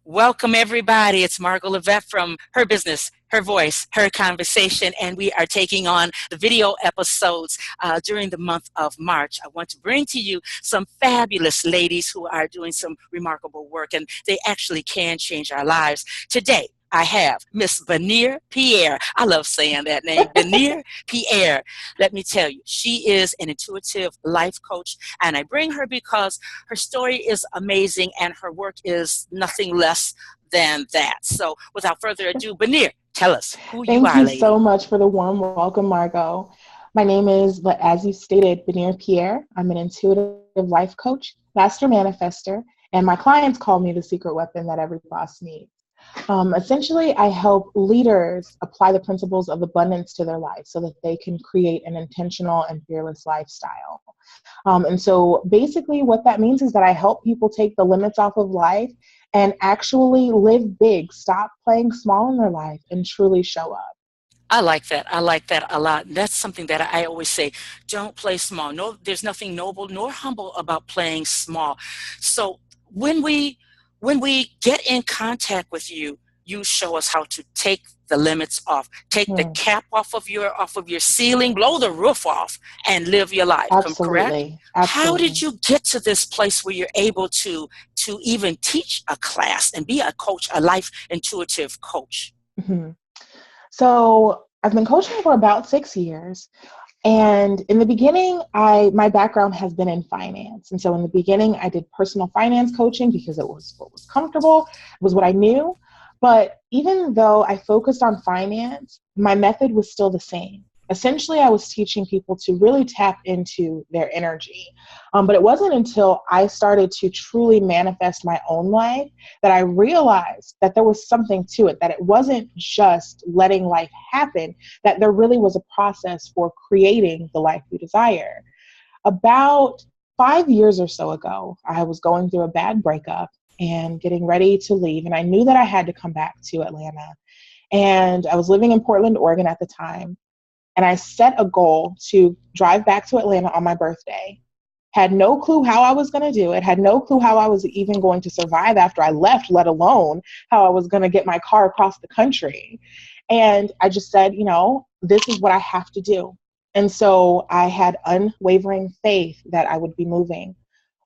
Welcome, everybody. It's Margo Lovett from Her Business, Her Voice, Her Conversation, and we are taking on the video episodes during the month of March. I want to bring to you some fabulous ladies who are doing some remarkable work, and they actually can change our lives. Today, I have Miss Benir Pierre. I love saying that name, Benir Pierre. Let me tell you, she is an intuitive life coach, and I bring her because her story is amazing and her work is nothing less than that. So without further ado, Benir, tell us who you Thank are, you so lady. much for the warm welcome, Margot. My name is, as you stated, Benir Pierre. I'm an intuitive life coach, master manifester, and my clients call me the secret weapon that every boss needs. Essentially, I help leaders apply the principles of abundance to their life so that they can create an intentional and fearless lifestyle. And so basically what that means is that I help people take the limits off of life and actually live big, stop playing small in their life, and truly show up. I like that. I like that a lot. That's something that I always say. Don't play small. No, there's nothing noble nor humble about playing small. So when we when we get in contact with you, you show us how to take the limits off, take the Hmm. cap off of your ceiling, blow the roof off, and live your life. Correct? Absolutely. How did Absolutely. you get to this place where you're able to even teach a class and be a coach, a life intuitive coach? Mhm. So I've been coaching for about 6 years. And in the beginning, my background has been in finance. And so in the beginning, I did personal finance coaching because it was what was comfortable, it was what I knew. But even though I focused on finance, my method was still the same. Essentially, I was teaching people to really tap into their energy. But it wasn't until I started to truly manifest my own life that I realized that there was something to it, that it wasn't just letting life happen, that there really was a process for creating the life you desire. About 5 years or so ago, I was going through a bad breakup and getting ready to leave. And I knew that I had to come back to Atlanta. And I was living in Portland, Oregon at the time. And I set a goal to drive back to Atlanta on my birthday. Had no clue how I was going to do it, had no clue how I was even going to survive after I left, let alone how I was going to get my car across the country. And I just said, this is what I have to do. And so I had unwavering faith that I would be moving.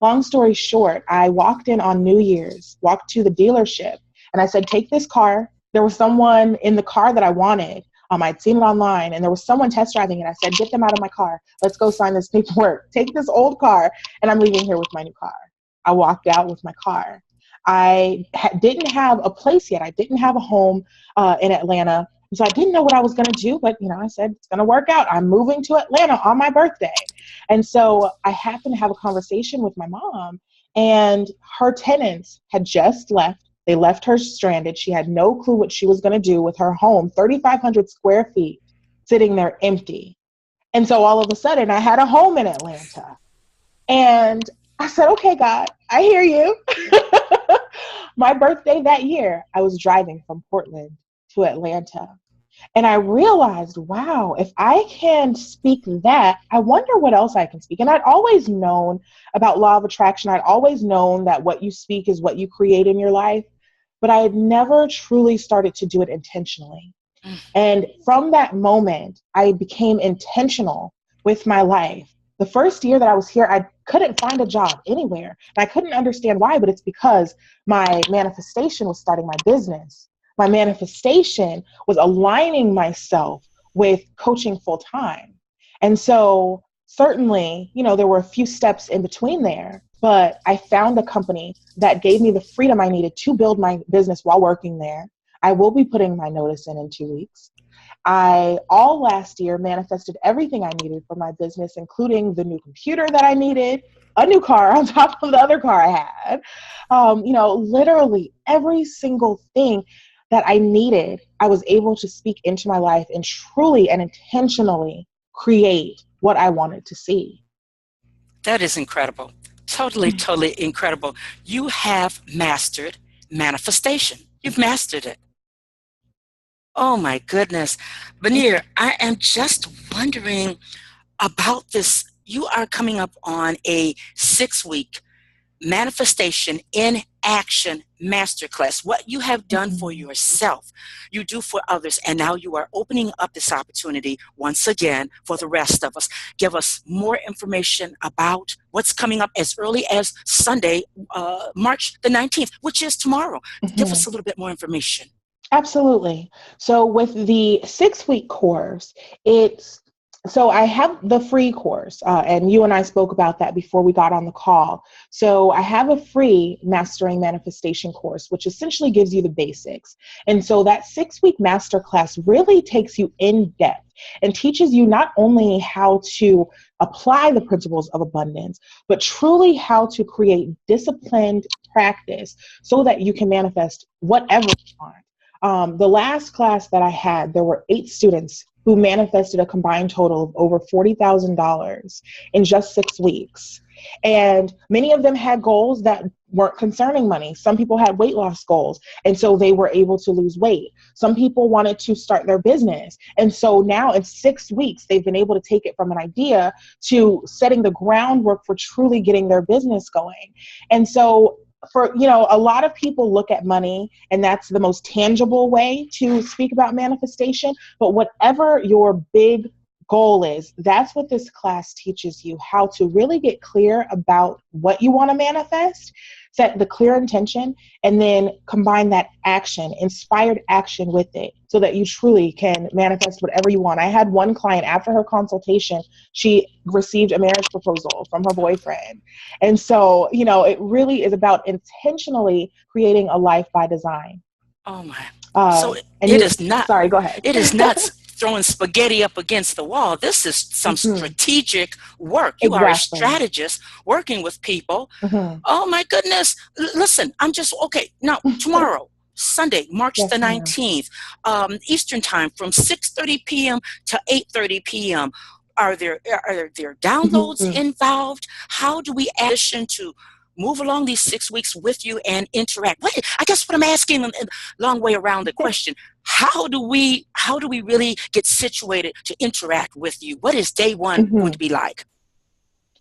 Long story short, I walked in on New Year's, walked to the dealership, and I said, take this car. There was someone in the car that I wanted. I'd seen it online, and there was someone test driving it. I said, get them out of my car. Let's go sign this paperwork. Take this old car, and I'm leaving here with my new car. I walked out with my car. Didn't have a place yet. I didn't have a home in Atlanta. So I didn't know what I was going to do, but I said it's going to work out. I'm moving to Atlanta on my birthday. And so I happened to have a conversation with my mom, and her tenants had just left. They left her stranded. She had no clue what she was going to do with her home, 3,500 square feet, sitting there empty. And so all of a sudden, I had a home in Atlanta. And I said, okay, God, I hear you. My birthday that year, I was driving from Portland to Atlanta. And I realized, wow, if I can speak that, I wonder what else I can speak. And I'd always known about law of attraction. I'd always known that what you speak is what you create in your life. But I had never truly started to do it intentionally. And from that moment, I became intentional with my life. The first year that I was here, I couldn't find a job anywhere. And I couldn't understand why, but it's because my manifestation was starting my business. My manifestation was aligning myself with coaching full time. And so certainly, there were a few steps in between there, but I found a company that gave me the freedom I needed to build my business while working there. I will be putting my notice in 2 weeks. I all last year manifested everything I needed for my business, including the new computer that I needed, a new car on top of the other car I had. Literally every single thing that I needed, I was able to speak into my life and truly and intentionally create what I wanted to see. That is incredible. Totally, totally incredible. You have mastered manifestation. You've mastered it. Oh my goodness. Benir, I am just wondering about this. You are coming up on a 6-week manifestation in action masterclass. What you have done for yourself, you do for others. And now you are opening up this opportunity once again for the rest of us. Give us more information about what's coming up as early as Sunday, March the 19th, which is tomorrow. Give us a little bit more information. Absolutely. So with the 6-week course, so I have the free course, and you and I spoke about that before we got on the call. So I have a free Mastering Manifestation course, which essentially gives you the basics. And so that 6-week masterclass really takes you in depth and teaches you not only how to apply the principles of abundance, but truly how to create disciplined practice so that you can manifest whatever you want. The last class that I had, there were 8 students who manifested a combined total of over $40,000 in just 6 weeks. And many of them had goals that weren't concerning money. Some people had weight loss goals, and so they were able to lose weight. Some people wanted to start their business. And so now in 6 weeks, they've been able to take it from an idea to setting the groundwork for truly getting their business going. And so a lot of people look at money, and that's the most tangible way to speak about manifestation. But whatever your big goal is, that's what this class teaches you, how to really get clear about what you want to manifest, set the clear intention, and then combine that action, inspired action with it, so that you truly can manifest whatever you want. I had one client, after her consultation, she received a marriage proposal from her boyfriend. And so, it really is about intentionally creating a life by design. Oh my. So it is not. Sorry, go ahead. It is not throwing spaghetti up against the wall. This is some strategic work. You are a strategist working with people. Oh my goodness. Listen, now tomorrow, Sunday, March the 19th, Eastern time, from 6:30 p.m. to 8:30 p.m. Are there downloads involved? How do we addition to move along these 6 weeks with you and interact? I guess what I'm asking a long way around the question, how do we really get situated to interact with you? What is day one going to be like?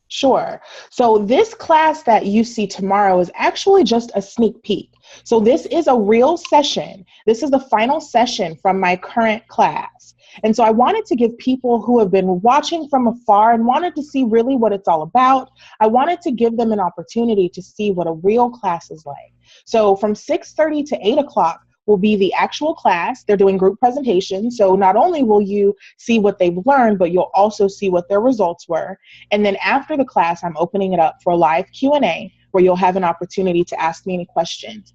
Sure. So this class that you see tomorrow is actually just a sneak peek. So this is a real session. This is the final session from my current class. And so I wanted to give people who have been watching from afar and wanted to see really what it's all about, I wanted to give them an opportunity to see what a real class is like. So from 6:30 to 8 o'clock will be the actual class. They're doing group presentations. So not only will you see what they've learned, but you'll also see what their results were. And then after the class, I'm opening it up for a live Q&A where you'll have an opportunity to ask me any questions.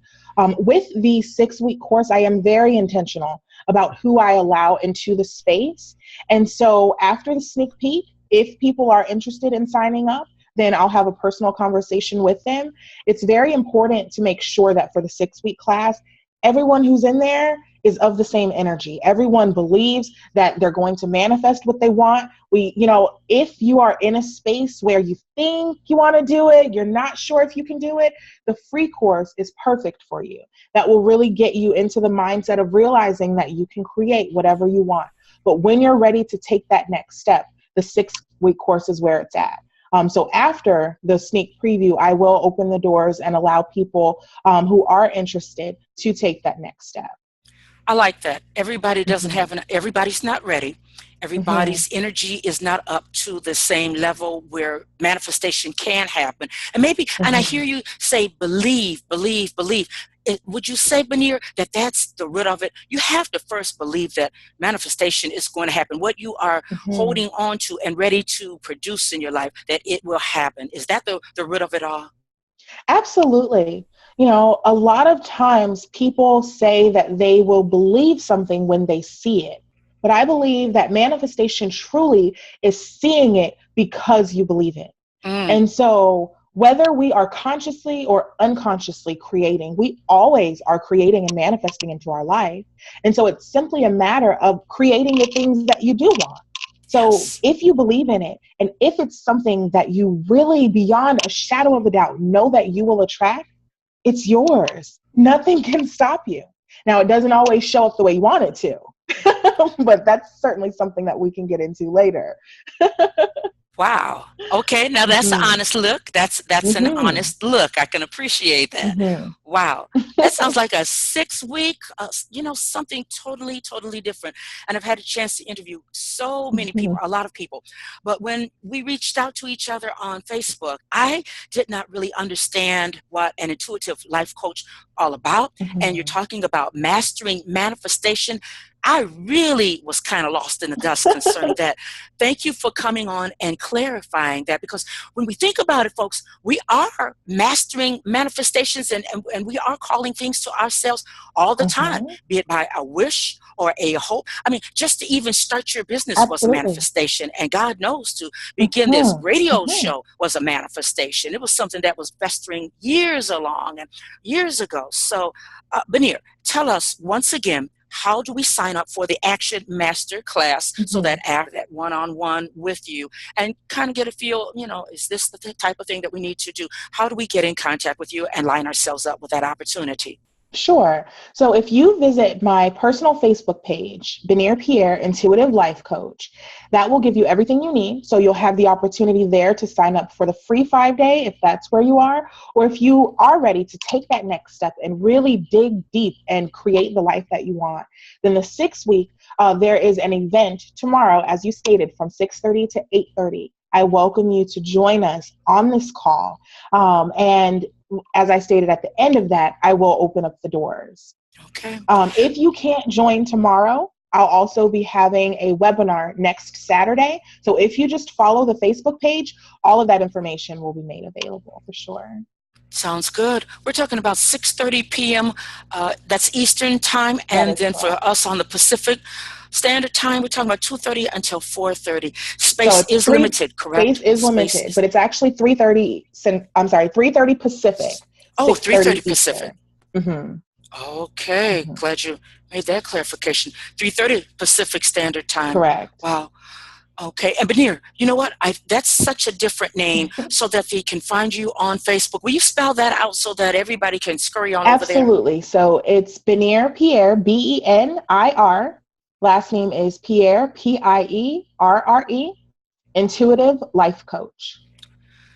With the 6-week course, I am very intentional about who I allow into the space. And so after the sneak peek, if people are interested in signing up, then I'll have a personal conversation with them. It's very important to make sure that for the 6-week class, everyone who's in there is of the same energy. Everyone believes that they're going to manifest what they want. If you are in a space where you think you want to do it, you're not sure if you can do it, the free course is perfect for you. That will really get you into the mindset of realizing that you can create whatever you want. But when you're ready to take that next step, the 6-week course is where it's at. So after the sneak preview, I will open the doors and allow people who are interested to take that next step. I like that. Everybody doesn't have everybody's not ready. Everybody's energy is not up to the same level where manifestation can happen. And maybe, and I hear you say, believe. Would you say, Benir, that that's the root of it? You have to first believe that manifestation is going to happen. What you are holding on to and ready to produce in your life, that it will happen. Is that the root of it all? Absolutely. A lot of times people say that they will believe something when they see it. But I believe that manifestation truly is seeing it because you believe it. And so whether we are consciously or unconsciously creating, we always are creating and manifesting into our life. And so it's simply a matter of creating the things that you do want. So if you believe in it, and if it's something that you really, beyond a shadow of a doubt, know that you will attract, it's yours. Nothing can stop you. Now, it doesn't always show up the way you want it to, but that's certainly something that we can get into later. Wow. Okay, now that's an Hmm. honest look. That's an Hmm. honest look. I can appreciate that. Hmm. Wow. That sounds like a 6 week, something totally different. And I've had a chance to interview so many people, a lot of people. But when we reached out to each other on Facebook, I did not really understand what an intuitive life coach all about. And you're Hmm. talking about mastering manifestation. I really was kind of lost in the dust concerning that. Thank you for coming on and clarifying that, because when we think about it, folks, we are mastering manifestations, and we are calling things to ourselves all the time, Hmm. be it by a wish or a hope. I mean, just to even start your business was a Absolutely. manifestation. And God knows, to begin this Hmm. radio Hmm. show was a manifestation. It was something that was festering years along and years ago. So, Benir, tell us once again, how do we sign up for the Action Master class, so that Hmm. after that one-on-one with you and kind of get a feel, is this the type of thing that we need to do? How do we get in contact with you and line ourselves up with that opportunity? Sure. So if you visit my personal Facebook page, Benir Pierre, Intuitive Life Coach, that will give you everything you need. So you'll have the opportunity there to sign up for the free 5 day if that's where you are, or if you are ready to take that next step and really dig deep and create the life that you want. Then the 6 week, there is an event tomorrow, as you stated, from 6:30 to 8:30. I welcome you to join us on this call. And as I stated at the end of that, I will open up the doors. Okay. If you can't join tomorrow, I'll also be having a webinar next Saturday. So if you just follow the Facebook page, all of that information will be made available for sure. Sounds good. We're talking about 6:30 p.m. That's Eastern time, That and is then for correct. us on the Pacific Standard Time, we're talking about 2:30 until 4:30. So Space it's is three. limited, Space correct? is Space limited, is but it's actually 3:30. I'm sorry, 3:30 Pacific, oh, 6:30 3:30 Pacific. Eastern. Hmm. Okay, Hmm. glad you made that clarification. 3:30 Pacific Standard Time. Correct. Wow. Okay, and Benir, you know what? That's such a different name, so that they can find you on Facebook. Will you spell that out so that everybody can scurry on over there? Absolutely. So it's Benir Pierre, Benir. Last name is Pierre, Pierre, Intuitive Life Coach.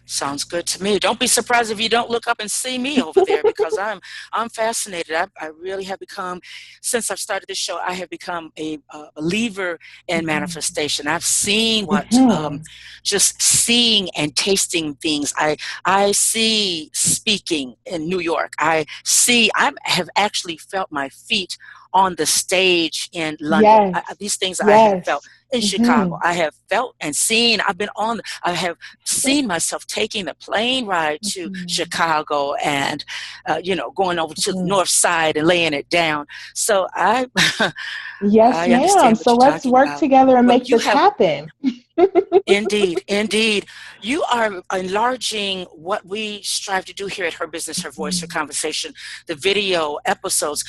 Sounds good to me. Don't be surprised if you don't look up and see me over there, because I'm fascinated. I really have become, since I've started this show, I have become a believer in manifestation. I've seen what Hmm. just seeing and tasting things. I see speaking in New York. I have actually felt my feet on the stage in London. Yes. These things I have felt Yes. in Hmm. Chicago. I have felt and seen. I have seen myself taking the plane ride to Hmm. Chicago, and going over to the Hmm. north side and laying it down. So I Yes, I ma'am. understand what So you're let's talking work about. together and Well, make you this have happen. indeed, indeed. You are enlarging what we strive to do here at Her Business, Her Voice, Her Mhm. Conversation, the video episodes.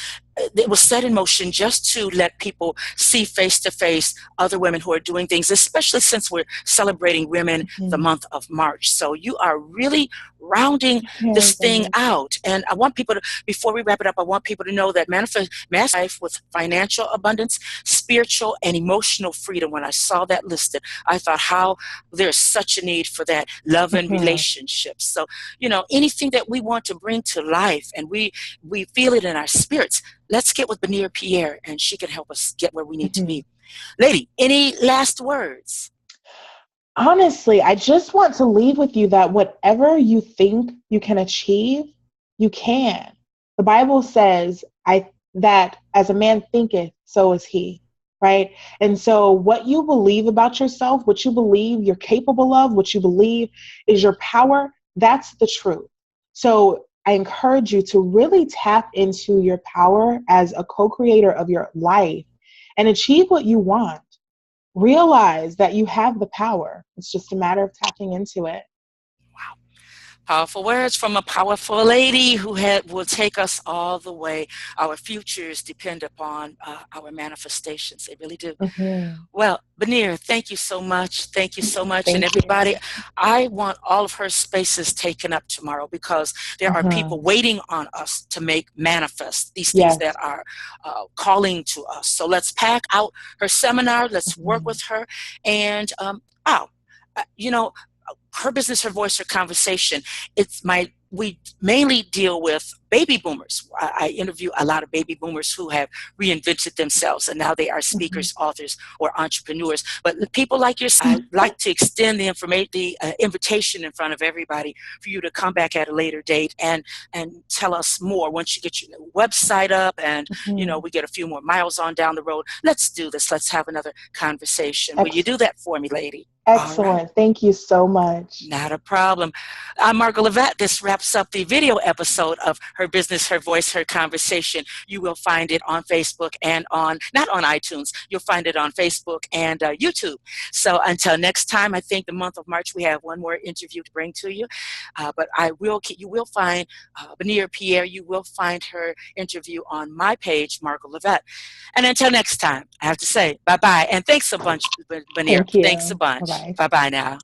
It was set in motion just to let people see face to face other women who are doing things, especially since we're celebrating Women the Mhm. month of March. So you are really rounding this Yes, thing yes. out. And I want people to, before we wrap it up, I want people to know that manifest life with financial abundance, spiritual, and emotional freedom. When I saw that listed, I thought how there's such a need for that love and Mhm. relationships. So, anything that we want to bring to life, and we feel it in our spirits, let's get with Benir Pierre, and she can help us get where we need to Mhm. be. Lady, any last words? Honestly, I just want to leave with you that whatever you think you can achieve, you can. The Bible says, I that as a man thinketh, so is he, right? And so what you believe about yourself, what you believe you're capable of, what you believe is your power, that's the truth. So I encourage you to really tap into your power as a co-creator of your life and achieve what you want. Realize that you have the power. It's just a matter of tapping into it. Powerful words from a powerful lady who will take us all the way. Our futures depend upon our manifestations. They really do. Hmm. Well, Benir, thank you so much. Thank you so much. And Thank you. everybody, I want all of her spaces taken up tomorrow, because there are Hmm. people waiting on us to make manifest these things that Yes. are calling to us. So let's pack out her seminar. Let's work Hmm. with her. And, wow. you know, Her Business, Her Voice, Her Conversation. We mainly deal with baby boomers. I interview a lot of baby boomers who have reinvented themselves and now they are speakers, authors, or entrepreneurs. But people like yourself, I like to extend the information, the invitation in front of everybody for you to come back at a later date and tell us more once you get your website up and we get a few more miles on down the road. Let's do this. Let's have another conversation. Will you do that for me, lady? Excellent. Right. Thank you so much. Not a problem. I'm Margo Lovett. This wraps up the video episode of Her Business, Her Voice, Her Conversation. You will find it on Facebook and not on iTunes. You'll find it on Facebook and YouTube. So until next time, I think the month of March, we have one more interview to bring to you. But you will find Benir Pierre. You will find her interview on my page, Margo Lovett. And until next time, I have to say bye-bye. And thanks a bunch, Benir. Thank you. Thanks a bunch. Bye-bye. Bye-bye now.